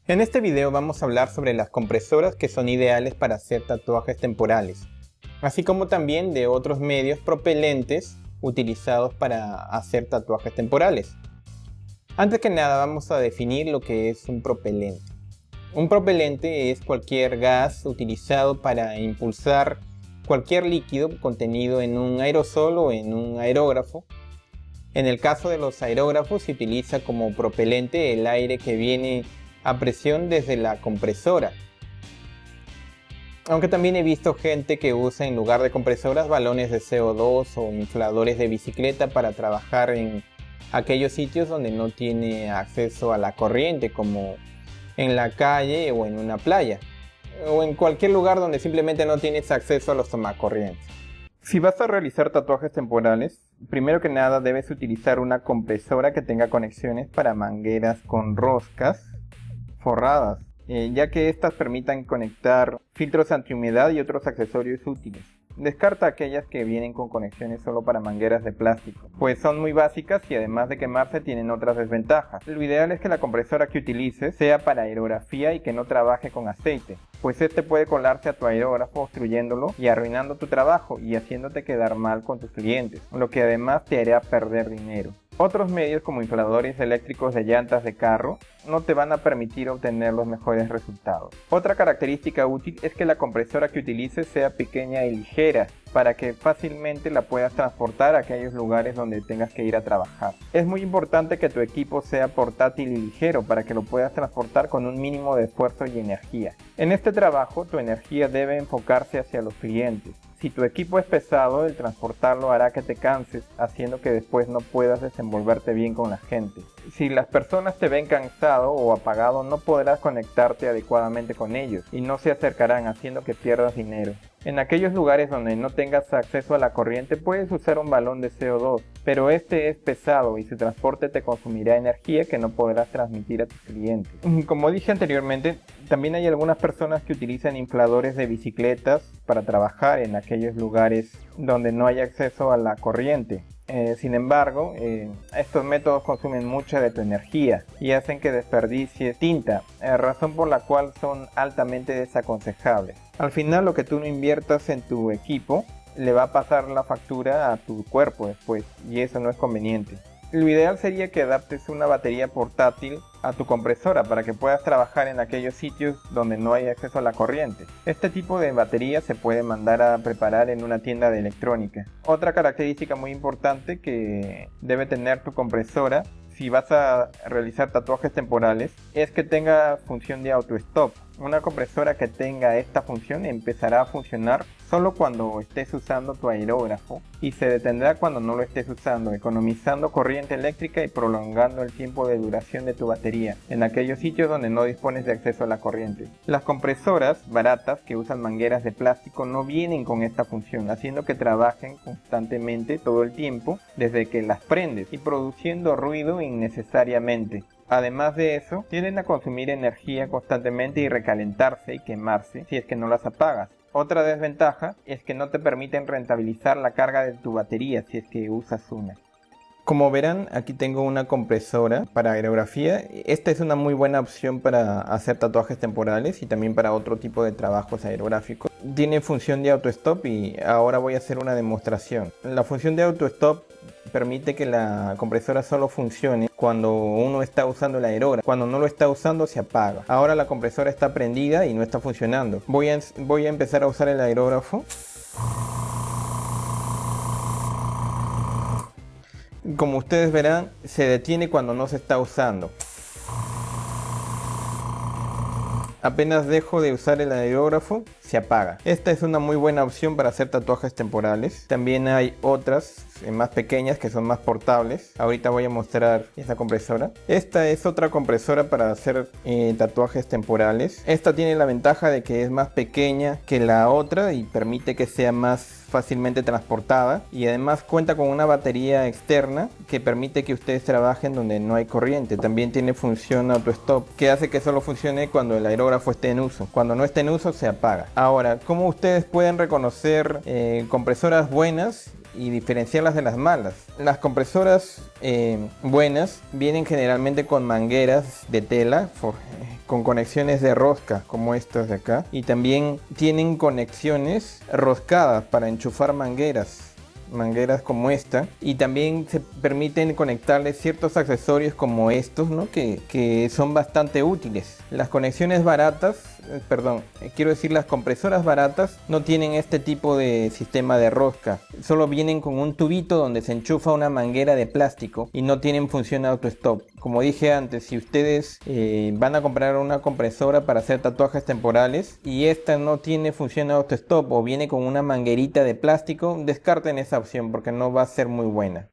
En este video vamos a hablar sobre las compresoras que son ideales para hacer tatuajes temporales, así como también de otros medios propelentes utilizados para hacer tatuajes temporales. Antes que nada vamos a definir lo que es un propelente. Un propelente es cualquier gas utilizado para impulsar cualquier líquido contenido en un aerosol o en un aerógrafo. En el caso de los aerógrafos se utiliza como propelente el aire que viene a presión desde la compresora. Aunque también he visto gente que usa en lugar de compresoras balones de CO2 o infladores de bicicleta para trabajar en aquellos sitios donde no tiene acceso a la corriente, como en la calle o en una playa, o en cualquier lugar donde simplemente no tienes acceso a los tomacorrientes. Si vas a realizar tatuajes temporales, primero que nada debes utilizar una compresora que tenga conexiones para mangueras con roscas forradas, ya que estas permitan conectar filtros antihumedad y otros accesorios útiles. Descarta aquellas que vienen con conexiones solo para mangueras de plástico, pues son muy básicas y además de quemarse tienen otras desventajas. Lo ideal es que la compresora que utilices sea para aerografía y que no trabaje con aceite, pues este puede colarse a tu aerógrafo obstruyéndolo y arruinando tu trabajo y haciéndote quedar mal con tus clientes, lo que además te hará perder dinero. Otros medios como infladores eléctricos de llantas de carro no te van a permitir obtener los mejores resultados. Otra característica útil es que la compresora que utilices sea pequeña y ligera para que fácilmente la puedas transportar a aquellos lugares donde tengas que ir a trabajar. Es muy importante que tu equipo sea portátil y ligero para que lo puedas transportar con un mínimo de esfuerzo y energía. En este trabajo tu energía debe enfocarse hacia los clientes. Si tu equipo es pesado, el transportarlo hará que te canses, haciendo que después no puedas desenvolverte bien con la gente. Si las personas te ven cansado o apagado, no podrás conectarte adecuadamente con ellos y no se acercarán, haciendo que pierdas dinero. En aquellos lugares donde no tengas acceso a la corriente puedes usar un balón de CO2, pero este es pesado y su transporte te consumirá energía que no podrás transmitir a tus clientes. Como dije anteriormente, también hay algunas personas que utilizan infladores de bicicletas para trabajar en aquellos lugares donde no hay acceso a la corriente. Sin embargo, estos métodos consumen mucha de tu energía y hacen que desperdicies tinta, razón por la cual son altamente desaconsejables. Al final, lo que tú no inviertas en tu equipo le va a pasar la factura a tu cuerpo después, y eso no es conveniente. Lo ideal sería que adaptes una batería portátil a tu compresora para que puedas trabajar en aquellos sitios donde no hay acceso a la corriente. Este tipo de batería se puede mandar a preparar en una tienda de electrónica. Otra característica muy importante que debe tener tu compresora si vas a realizar tatuajes temporales es que tenga función de auto-stop. Una compresora que tenga esta función empezará a funcionar solo cuando estés usando tu aerógrafo y se detendrá cuando no lo estés usando, economizando corriente eléctrica y prolongando el tiempo de duración de tu batería en aquellos sitios donde no dispones de acceso a la corriente. Las compresoras baratas que usan mangueras de plástico no vienen con esta función, haciendo que trabajen constantemente todo el tiempo desde que las prendes y produciendo ruido innecesariamente. Además de eso, tienden a consumir energía constantemente y recalentarse y quemarse si es que no las apagas. Otra desventaja es que no te permiten rentabilizar la carga de tu batería si es que usas una. Como verán, aquí tengo una compresora para aerografía. Esta es una muy buena opción para hacer tatuajes temporales y también para otro tipo de trabajos aerográficos. Tiene función de auto-stop y ahora voy a hacer una demostración. La función de auto-stop permite que la compresora solo funcione cuando uno está usando el aerógrafo. Cuando no lo está usando se apaga. Ahora la compresora está prendida y no está funcionando. Voy a empezar a usar el aerógrafo. Como ustedes verán, se detiene cuando no se está usando. Apenas dejo de usar el aerógrafo, se apaga. Esta es una muy buena opción para hacer tatuajes temporales. También hay otras más pequeñas que son más portables. Ahorita voy a mostrar esta compresora. Esta es otra compresora para hacer tatuajes temporales. Esta tiene la ventaja de que es más pequeña que la otra y permite que sea más fácilmente transportada, y además cuenta con una batería externa que permite que ustedes trabajen donde no hay corriente. También tiene función auto-stop que hace que solo funcione cuando el aerógrafo esté en uso. Cuando no esté en uso se apaga. Ahora, ¿cómo ustedes pueden reconocer compresoras buenas y diferenciarlas de las malas? Las compresoras buenas vienen generalmente con mangueras de tela con conexiones de rosca como estas de acá, y también tienen conexiones roscadas para enchufar mangueras como esta, y también se permiten conectarle ciertos accesorios como estos, ¿no? que son bastante útiles. Las conexiones baratas, quiero decir, las compresoras baratas no tienen este tipo de sistema de rosca, solo vienen con un tubito donde se enchufa una manguera de plástico y no tienen función auto-stop. Como dije antes, si ustedes van a comprar una compresora para hacer tatuajes temporales y esta no tiene función auto-stop o viene con una manguerita de plástico, descarten esa opción porque no va a ser muy buena.